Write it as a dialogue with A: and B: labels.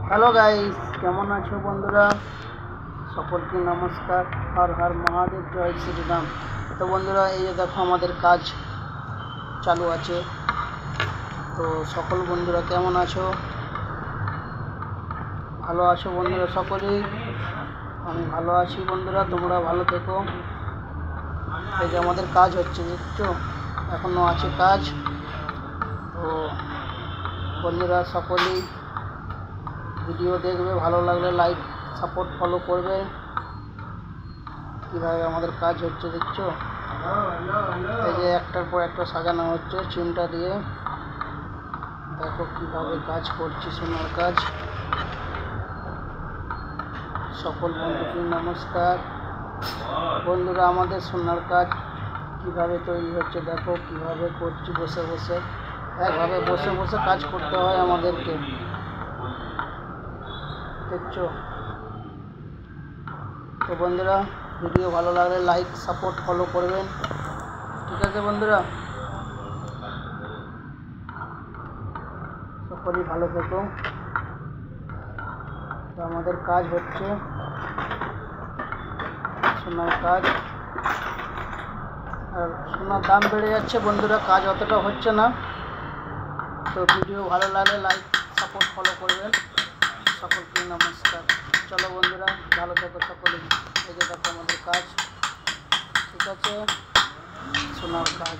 A: Hello guys, কেমন আছো বন্ধুরা? সকলকে নমস্কার। হর হর মহাদেব, জয় শ্রীরাম। তো বন্ধুরা, এই যে দেখো আমাদের কাজ চালু আছে। তো সকল বন্ধুরা কেমন আছো? ভালো আছো বন্ধুরা? সকলেই আমি ভালো আছি বন্ধুরা, তোমরা ভালো থেকো। এই যে আমাদের কাজ হচ্ছে, দেখছো এখনো আছে কাজ। তো বন্ধুরা সকলেই ভিডিও দেখবে, ভালো লাগলে লাইক সাপোর্ট ফলো করবে। কীভাবে আমাদের কাজ হচ্ছে দেখছো, এই যে একটার পর একটা সাজানো হচ্ছে চিমটা দিয়ে। দেখো কীভাবে কাজ করছি, সোনার কাজ। সকল বন্ধুকে নমস্কার। বন্ধুরা, আমাদের সোনার কাজ কীভাবে তৈরি হচ্ছে দেখো, কীভাবে করছি বসে বসে। একভাবে বসে বসে কাজ করতে হয় আমাদেরকে, দেখছো। তো বন্ধুরা, ভিডিও ভালো লাগলে লাইক সাপোর্ট ফলো করবেন, ঠিক আছে বন্ধুরা? সকলেই ভালো থেকো। তো আমাদের কাজ হচ্ছে সোনার কাজ, আর সোনার দাম বেড়ে যাচ্ছে বন্ধুরা, কাজ অতটা হচ্ছে না। তো ভিডিও ভালো লাগলে লাইক সাপোর্ট ফলো করবেন। সকলকে নমস্কার। চলো বন্ধুরা, ভালো থেকো সকলেই। এই যে দেখো আমাদের কাজ, ঠিক আছে, সোনার কাজ।